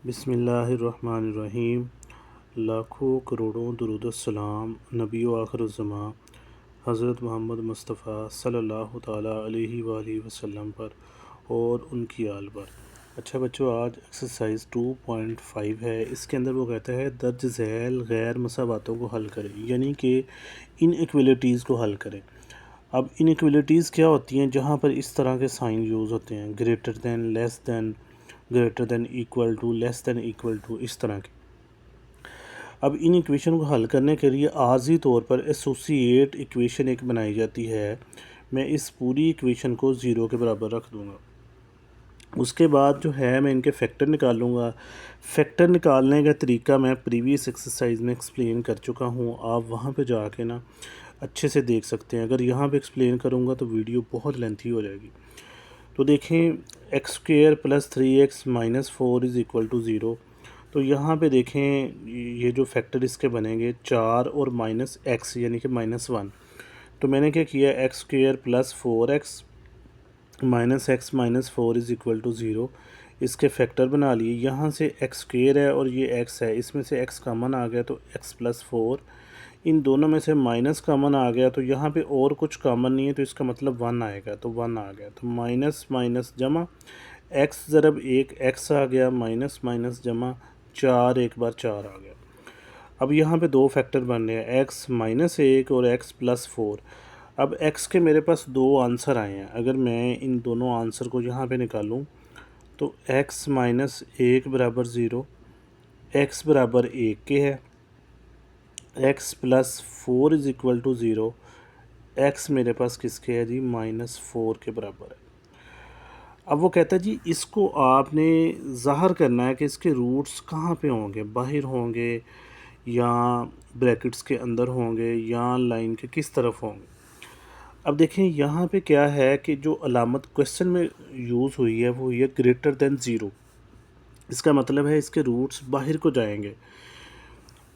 बिस्मिल्लाहिर्रहमानिर्रहीम। लाखों करोड़ों दुरूद सलाम नबी व आखिरुज़्ज़मा हज़रत मोहम्मद मुस्तफ़ा सल्लल्लाहु ताला अलैहि वालैहि वसल्लम पर और उनकी आल पर। अच्छा बच्चों, आज एक्सरसाइज 2.5 है। इसके अंदर वो कहता है दर्ज झैल गैर मसावातों को हल करें, यानी कि इनइक्वलिटीज़ को हल करें। अब इनइक्वलिटीज़ क्या होती हैं? जहाँ पर इस तरह के साइन यूज़ होते हैं, greater than, less than, greater than, equal to, less than equal to, इस तरह के। अब इन इक्वेशन को हल करने के लिए आर्जी तौर पर एसोसिएट इक्वेशन एक बनाई जाती है। मैं इस पूरी इक्वेशन को ज़ीरो के बराबर रख दूँगा। उसके बाद जो है मैं इनके फैक्टर निकालूँगा। फैक्टर निकालने का तरीका मैं प्रीवियस एक्सरसाइज में एक्सप्लेन कर चुका हूँ। आप वहाँ पे जाके ना अच्छे से देख सकते हैं। अगर यहाँ पे एक्सप्लेन करूँगा तो वीडियो बहुत लेंथी हो जाएगी। तो देखें, x square plus 3x minus 4 is equal to zero. तो यहाँ पे देखें, ये जो फैक्टर इसके बनेंगे 4 और माइनस एक्स यानी कि -1। तो मैंने क्या किया, x square plus 4x minus x minus 4 is equal to zero, इसके फैक्टर बना लिए। यहाँ से एक्स स्क्वेयर है और ये x है, इसमें से x कॉमन आ गया तो x प्लस 4, इन दोनों में से माइनस कॉमन आ गया तो यहाँ पे और कुछ कॉमन नहीं है, तो इसका मतलब 1 आएगा, तो 1 आ गया। तो माइनस माइनस जमा x ज़रब एक x आ गया, माइनस माइनस जमा 4 एक बार 4 आ गया। अब यहाँ पे दो फैक्टर बन रहे हैं, x माइनस एक और x प्लस 4। अब x के मेरे पास दो आंसर आए हैं। अगर मैं इन दोनों आंसर को यहाँ पे निकालूँ तो x माइनस एक बराबर ज़ीरो, x बराबर एक के है, x plus 4 is equal to zero, x मेरे पास किसके है जी, -4 के बराबर है। अब वो कहता है जी इसको आपने ज़ाहिर करना है कि इसके रूट्स कहाँ पे होंगे, बाहर होंगे या ब्रैकेट्स के अंदर होंगे या लाइन के किस तरफ होंगे। अब देखें यहाँ पे क्या है कि जो अलामत क्वेश्चन में यूज़ हुई है वो हुई है ग्रेटर दैन ज़ीरो। इसका मतलब है इसके रूट्स बाहर को जाएंगे।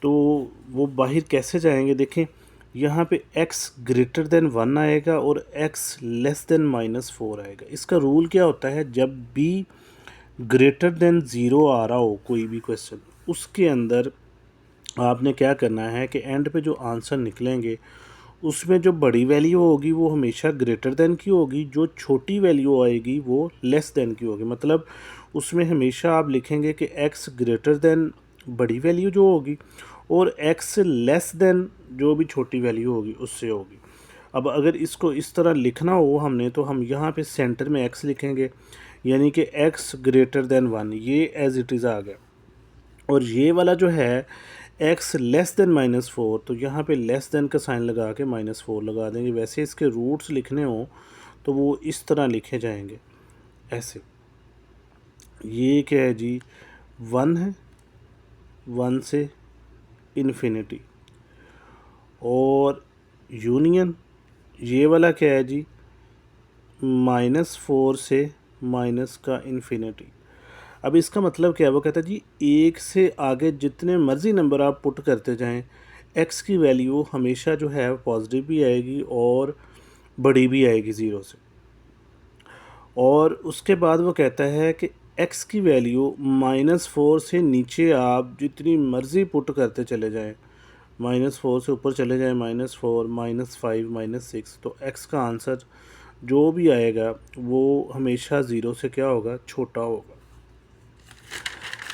तो वो बाहर कैसे जाएंगे? देखें, यहाँ पे x ग्रेटर दैन 1 आएगा और x लेस दैन -4 आएगा। इसका रूल क्या होता है? जब भी ग्रेटर दैन ज़ीरो आ रहा हो कोई भी क्वेश्चन, उसके अंदर आपने क्या करना है कि एंड पे जो आंसर निकलेंगे उसमें जो बड़ी वैल्यू होगी वो हमेशा ग्रेटर दैन की होगी, जो छोटी वैल्यू आएगी वो लेस दैन की होगी। मतलब उसमें हमेशा आप लिखेंगे कि x ग्रेटर दैन बड़ी वैल्यू जो होगी और x लेस दैन जो भी छोटी वैल्यू होगी उससे होगी। अब अगर इसको इस तरह लिखना हो हमने, तो हम यहाँ पे सेंटर में x लिखेंगे, यानी कि x ग्रेटर दैन 1, ये एज इट इज़ आ गया। और ये वाला जो है x लेस दैन -4, तो यहाँ पे लेस दैन का साइन लगा के -4 लगा देंगे। वैसे इसके रूट्स लिखने हो तो वो इस तरह लिखे जाएंगे, ऐसे। ये क्या है जी, 1 है, 1 से इन्फिनिटी, और यूनियन ये वाला क्या है जी, -4 से माइनस का इन्फिनिटी। अब इसका मतलब क्या है? वो कहता है जी एक से आगे जितने मर्ज़ी नंबर आप पुट करते जाएं, x की वैल्यू हमेशा जो है पॉजिटिव भी आएगी और बड़ी भी आएगी ज़ीरो से। और उसके बाद वो कहता है कि x की वैल्यू -4 से नीचे आप जितनी मर्ज़ी पुट करते चले जाएं, -4 से ऊपर चले जाएं, -4, -5, -6, तो x का आंसर जो भी आएगा वो हमेशा ज़ीरो से क्या होगा, छोटा होगा।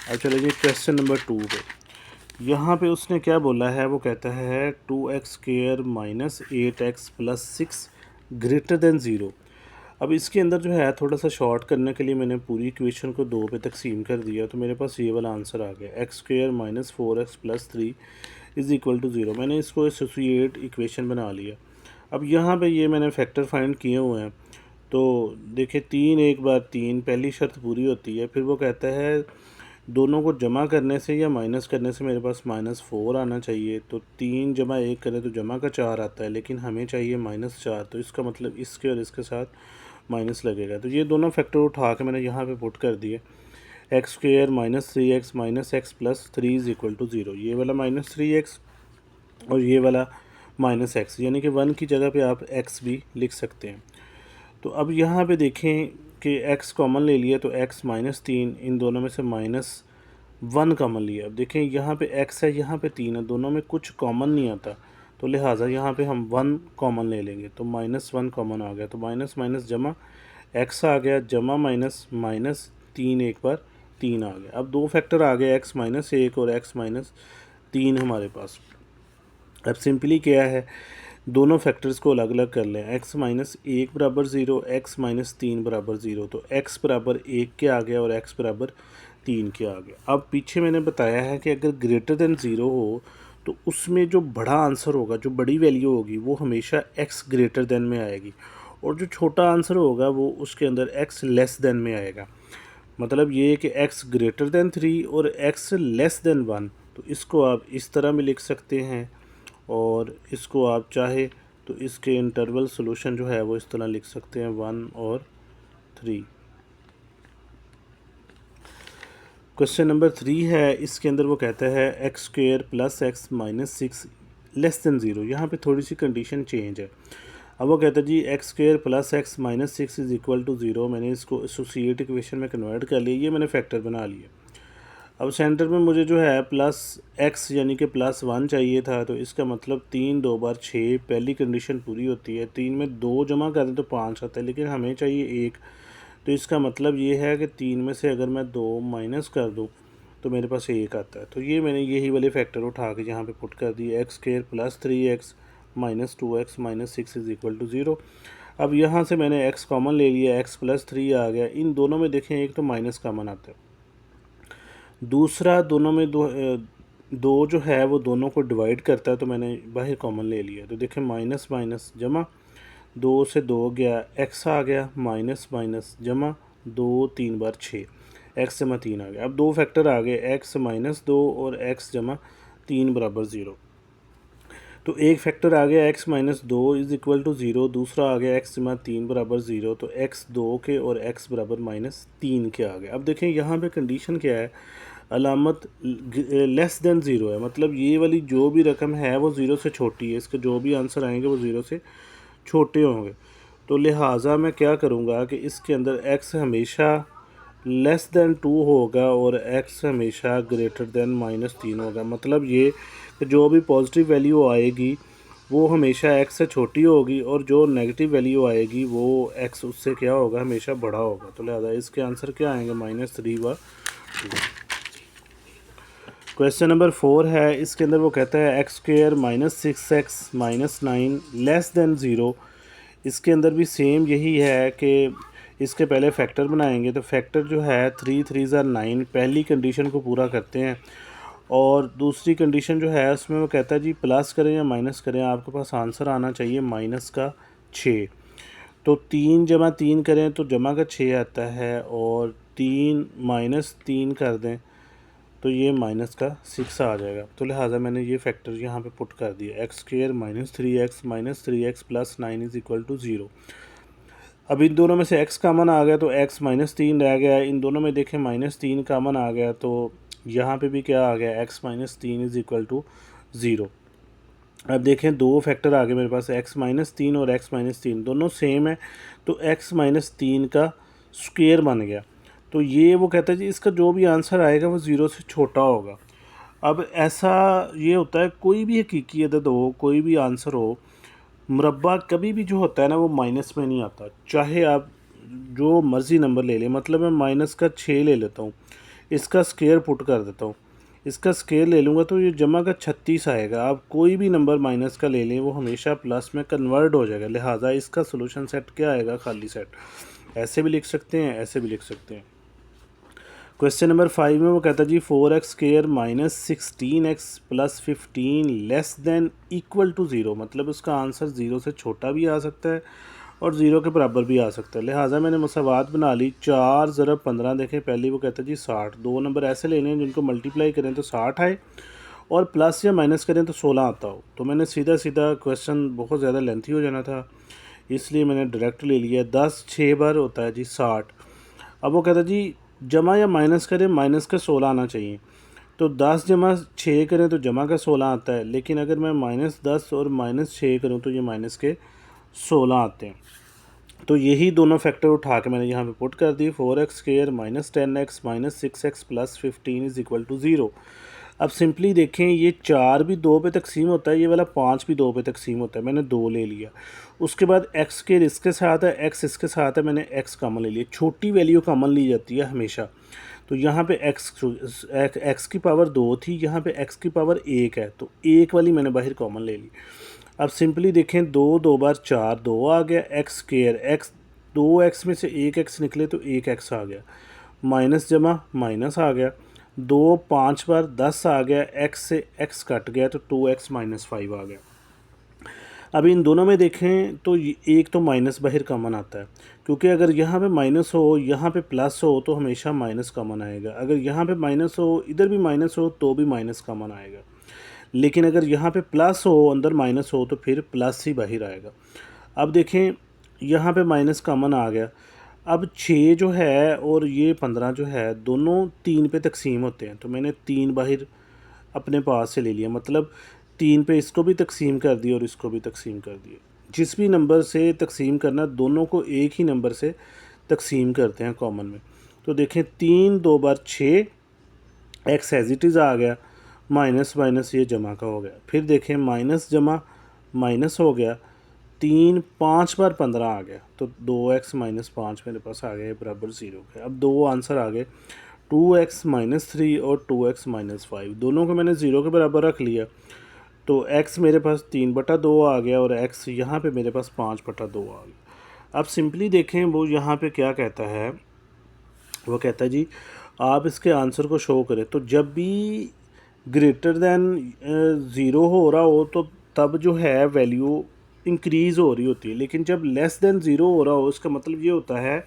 अब चलिए क्वेश्चन नंबर 2 पे। यहाँ पे उसने क्या बोला है? वो कहता है 2x square minus 8x plus 6 greater than zero. अब इसके अंदर जो है थोड़ा सा शॉर्ट करने के लिए मैंने पूरी इक्वेशन को दो पे तकसीम कर दिया, तो मेरे पास ये वाला आंसर आ गया, x square minus 4x plus 3 is equal to zero. मैंने इसको एसोसिएट इक्वेशन बना लिया। अब यहाँ पे ये मैंने फैक्टर फाइंड किए हुए हैं। तो देखिए, 3 एक बार 3 पहली शर्त पूरी होती है। फिर वो कहता है दोनों को जमा करने से या माइनस करने से मेरे पास -4 आना चाहिए। तो 3 जमा 1 करें तो जमा का 4 आता है, लेकिन हमें चाहिए -4, तो इसका मतलब इसके और इसके साथ माइनस लगेगा। तो ये दोनों फैक्टर उठा के मैंने यहाँ पे पुट कर दिए, x square minus 3x minus x plus 3 is equal to zero. ये वाला -3x और ये वाला -x, यानी कि 1 की जगह पे आप x भी लिख सकते हैं। तो अब यहाँ पे देखें कि x कॉमन ले लिया तो x -3, इन दोनों में से 1 कॉमन लिया। अब देखें यहाँ पे x है, यहाँ पे 3 है, दोनों में कुछ कॉमन नहीं आता, तो लिहाजा यहाँ पे हम 1 कॉमन ले लेंगे, तो -1 कॉमन आ गया, तो माइनस माइनस जमा x आ गया, जमा माइनस माइनस 3 एक बार 3 आ गया। अब दो फैक्टर आ गए x-1 और x-3 हमारे पास। अब सिंपली क्या है, दोनों फैक्टर्स को अलग अलग कर लें। x-1 बराबर 0, x-3 बराबर 0, तो x बराबर 1 के आ गया और x बराबर 3 के आ गया। अब पीछे मैंने बताया है कि अगर ग्रेटर देन 0 हो तो उसमें जो बड़ा आंसर होगा, जो बड़ी वैल्यू होगी, वो हमेशा x ग्रेटर देन में आएगी, और जो छोटा आंसर होगा वो उसके अंदर x लेस देन में आएगा। मतलब ये कि x ग्रेटर देन 3 और x लेस देन 1, तो इसको आप इस तरह में लिख सकते हैं, और इसको आप चाहे तो इसके इंटरवल सॉल्यूशन जो है वो इस तरह लिख सकते हैं 1 और 3। क्वेश्चन नंबर 3 है, इसके अंदर वो कहता है x² + x - 6 लेस देन 0। यहाँ पे थोड़ी सी कंडीशन चेंज है। अब वो कहता है जी x² + x - 6 = 0। मैंने इसको एसोसिएट इक्वेशन में कन्वर्ट कर लिया, ये मैंने फैक्टर बना लिया। अब सेंटर में मुझे जो है +x यानी कि +1 चाहिए था, तो इसका मतलब 3 2 बार 6, पहली कंडीशन पूरी होती है। 3 में 2 जमा कर दें तो 5 आता है, लेकिन हमें चाहिए 1, तो इसका मतलब ये है कि 3 में से अगर मैं 2 माइनस कर दूं तो मेरे पास 1 आता है। तो ये मैंने यही वाले फैक्टर उठा के यहाँ पे पुट कर दिए, x² + 3x - 2x - 6 = 0। अब यहाँ से मैंने x कॉमन ले लिया, x + 3 आ गया। इन दोनों में देखें एक तो माइनस कॉमन आता है, दूसरा दोनों में दो जो है वो दोनों को डिवाइड करता है, तो मैंने बाहर कॉमन ले लिया। तो देखें माइनस माइनस जमा 2 से 2 गया, x आ गया, माइनस माइनस जमा 2 3 बार 6, x जमा 3 आ गया। अब दो फैक्टर आ गए, x - 2 और x जमा 3 बराबर 0। तो एक फैक्टर आ गया x - 2 = 0, दूसरा आ गया x जमा 3 बराबर 0, तो x 2 के और x बराबर -3 के आ गए। अब देखें यहाँ पे कंडीशन क्या है, अलामत लेस देन 0 है, मतलब ये वाली जो भी रकम है वो 0 से छोटी है, इसके जो भी आंसर आएंगे वो 0 से छोटे होंगे। तो लिहाजा मैं क्या करूँगा कि इसके अंदर x हमेशा लेस देन 2 होगा और x हमेशा ग्रेटर देन -3 होगा। मतलब ये कि जो भी पॉजिटिव वैल्यू आएगी वो हमेशा x से छोटी होगी, और जो नेगेटिव वैल्यू आएगी वो x उससे क्या होगा, हमेशा बड़ा होगा। तो लिहाजा इसके आंसर क्या आएंगे, -3 व 2। क्वेश्चन नंबर 4 है, इसके अंदर वो कहता है x² - 6x - 9 लेस देन 0। इसके अंदर भी सेम यही है कि इसके पहले फैक्टर बनाएंगे, तो फैक्टर जो है 3 3 ज़ा 9, पहली कंडीशन को पूरा करते हैं, और दूसरी कंडीशन जो है उसमें वो कहता है जी प्लस करें या माइनस करें, आपके पास आंसर आना चाहिए -6। तो 3 जमा 3 करें तो जमा का 6 आता है, और 3 - 3 कर दें तो ये -6 आ जाएगा। तो लिहाजा मैंने ये फैक्टर यहाँ पे पुट कर दिया, x² - 3x - 3x + 9 = 0। अब इन दोनों में से x कामन आ गया तो x -3 रह गया। इन दोनों में देखें -3 कामन आ गया, तो यहाँ पे भी क्या आ गया, x - 3 = 0। अब देखें दो फैक्टर आ गए मेरे पास, x - 3 और x - 3 दोनों सेम है, तो x - 3 का स्क्वायर बन गया। तो ये वो कहता है जी इसका जो भी आंसर आएगा वो 0 से छोटा होगा। अब ऐसा ये होता है, कोई भी हकीकी अदद हो, कोई भी आंसर हो, मुरब्बा कभी भी जो होता है ना वो माइनस में नहीं आता, चाहे आप जो मर्ज़ी नंबर ले लें। मतलब मैं -6 ले लेता हूँ, इसका स्क्वायर पुट कर देता हूँ, इसका स्क्वायर ले लूँगा तो ये जमा का 36 आएगा। आप कोई भी नंबर माइनस का ले लें वो हमेशा प्लस में कन्वर्ट हो जाएगा, लिहाजा इसका सोल्यूशन सेट क्या आएगा, खाली सेट। ऐसे भी लिख सकते हैं, ऐसे भी लिख सकते हैं। क्वेश्चन नंबर 5 में वो कहता है जी 4x² - 16x + 15 less than equal to 0। मतलब उसका आंसर 0 से छोटा भी आ सकता है और 0 के बराबर भी आ सकता है। लिहाजा मैंने मसावात बना ली, 4 ज़रब 15। देखें पहली वो कहता है जी 60, दो नंबर ऐसे लेने हैं जिनको मल्टीप्लाई करें तो 60 आए और प्लस या माइनस करें तो 16 आता हो। तो मैंने सीधा सीधा, क्वेश्चन बहुत ज़्यादा लेंथी हो जाना था इसलिए मैंने डायरेक्ट ले लिया। 10 6 बार होता है जी 60। अब वो कहता है जी जमा या माइनस करें, माइनस का 16 आना चाहिए। तो 10 जमा 6 करें तो जमा का 16 आता है, लेकिन अगर मैं -10 और -6 करूं तो ये माइनस के 16 आते हैं। तो यही दोनों फैक्टर उठा के मैंने यहाँ पे पुट कर दिए। 4x² minus 10x minus 6x plus 15 is equal to 0। अब सिंपली देखें, ये 4 भी 2 पे तकसीम होता है, ये वाला 5 भी 2 पे तकसीम होता है, मैंने 2 ले लिया। उसके बाद x² इसके साथ है, x इसके साथ है, मैंने x कॉमन ले लिया। छोटी वैल्यू कॉमन ली जाती है हमेशा। तो यहाँ पे x की पावर 2 थी, यहाँ पे x की पावर 1 है, तो 1 वाली मैंने बाहर कॉमन ले ली। अब सिंपली देखें, 2 बार 4 2 आ गया, x² x 2x में से 1x निकले तो 1x आ गया, माइनस जमा माइनस आ गया, 2 5 बार 10 आ गया, x से x कट गया तो 2x माइनस 5 आ गया। अब इन दोनों में देखें तो एक तो माइनस बाहर कॉमन आता है, क्योंकि अगर यहाँ पे माइनस हो यहाँ पे प्लस हो तो हमेशा माइनस कॉमन आएगा। अगर यहाँ पे माइनस हो इधर भी माइनस हो तो भी माइनस कॉमन आएगा। लेकिन अगर यहाँ पे प्लस हो अंदर माइनस हो तो फिर प्लस ही बाहर आएगा। अब देखें, यहाँ पे माइनस कॉमन आ गया। अब 6 जो है और ये 15 जो है दोनों 3 पे तकसीम होते हैं, तो मैंने 3 बाहर अपने पास से ले लिया, मतलब 3 पे इसको भी तकसीम कर दिया और इसको भी तकसीम कर दिया। जिस भी नंबर से तकसीम करना, दोनों को एक ही नंबर से तकसीम करते हैं कॉमन में। तो देखें, 3 2 बार 6, एक्स एज इट इज़ आ गया, माइनस माइनस ये जमा का हो गया। फिर देखें, माइनस जमा माइनस हो गया, 3 5 बार 15 आ गया, तो 2x माइनस 5 मेरे पास आ गया बराबर 0 के। अब दो आंसर आ गए, 2x माइनस 3 और 2x माइनस 5, दोनों को मैंने 0 के बराबर रख लिया। तो x मेरे पास 3/2 आ गया और x यहाँ पे मेरे पास 5/2 आ गया। अब सिंपली देखें, वो यहाँ पे क्या कहता है, वो कहता है जी आप इसके आंसर को शो करें। तो जब भी ग्रेटर दैन 0 हो रहा हो तो तब जो है वैल्यू इंक्रीज़ हो रही होती है, लेकिन जब लेस दैन 0 हो रहा हो इसका मतलब ये होता है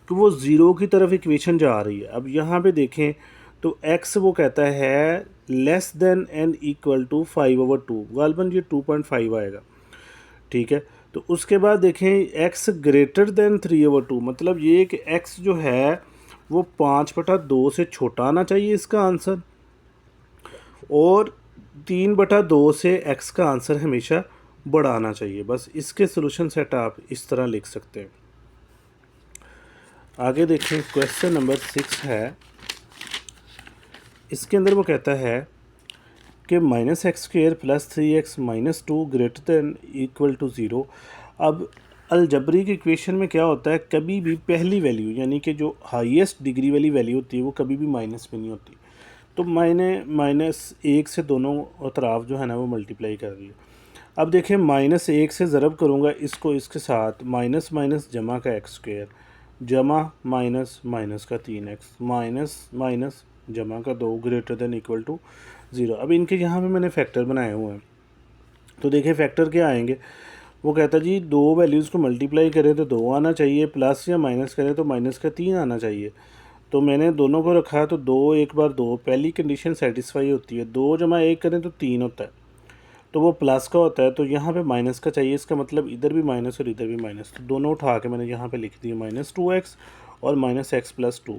कि वो 0 की तरफ इक्वेशन जा रही है। अब यहाँ पे देखें तो x वो कहता है less than and equal to 5/2, गालबन ये 2.5 आएगा, ठीक है। तो उसके बाद देखें x ग्रेटर दैन 3/2, मतलब ये कि x जो है वो 5/2 से छोटा आना चाहिए इसका आंसर, और 3/2 से x का आंसर हमेशा बड़ा आना चाहिए। बस इसके सोल्यूशन सेट आप इस तरह लिख सकते हैं। आगे देखें, क्वेश्चन नंबर 6 है। इसके अंदर वो कहता है कि -x² plus 3x minus 2 greater than equal to 0। अब अलजबरी की इक्वेशन में क्या होता है, कभी भी पहली वैल्यू यानी कि जो हाईएस्ट डिग्री वाली वैल्यू होती है वो कभी भी माइनस में नहीं होती। तो मैंने -1 से दोनों अतराफ जो है ना वो मल्टीप्लाई कर दिया। अब देखें, -1 से ज़रब करूँगा इसको इसके साथ, माइनस माइनस जमा का x² जमा माइनस माइनस का 3x माइनस माइनस जमा का 2 ग्रेटर दैन इक्वल टू 0। अब इनके यहाँ पे मैंने फैक्टर बनाए हुए हैं, तो देखें फैक्टर क्या आएंगे। वो कहता जी दो वैल्यूज़ को मल्टीप्लाई करें तो 2 आना चाहिए, प्लस या माइनस करें तो माइनस का 3 आना चाहिए। तो मैंने दोनों को रखा, तो 2 1 बार 2 पहली कंडीशन सेटिस्फाई होती है, 2 जमा 1 करें तो 3 होता है, तो वो प्लस का होता है। तो यहाँ पे माइनस का चाहिए, इसका मतलब इधर भी माइनस और इधर भी माइनस, तो दोनों उठा के मैंने यहाँ पे लिख दिया -2x और -x+2।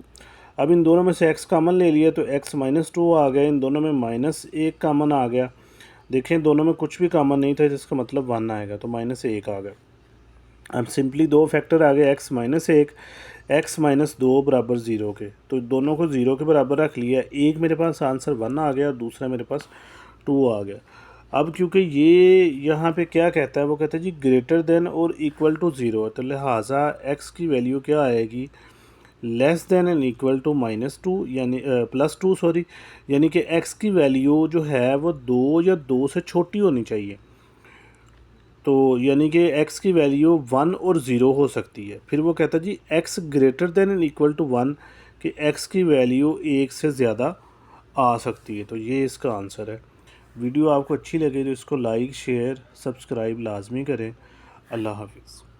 अब इन दोनों में से x कॉमन ले लिया तो x -2 आ गया, इन दोनों में -1 कॉमन आ गया। देखें दोनों में कुछ भी कॉमन नहीं था जिसका मतलब 1 आएगा, तो -1 आ गया। अब सिंपली दो फैक्टर आ गए, x -1 x -2 बराबर 0 के, तो दोनों को 0 के बराबर रख लिया। एक मेरे पास आंसर 1 आ गया और दूसरा मेरे पास 2 आ गया। अब क्योंकि ये यहाँ पे क्या कहता है, वो कहता है जी ग्रेटर देन और इक्वल टू 0 है, तो लिहाजा x की वैल्यू क्या आएगी, less than and equal to -2 यानी +2 सॉरी, यानी कि x की वैल्यू जो है वो 2 या 2 से छोटी होनी चाहिए। तो यानी कि x की वैल्यू 1 और 0 हो सकती है। फिर वो कहता है जी x greater than and equal to 1, कि x की वैल्यू 1 से ज़्यादा आ सकती है। तो ये इसका आंसर है। वीडियो आपको अच्छी लगे तो इसको लाइक शेयर सब्सक्राइब लाजमी करें। अल्लाह हाफिज़।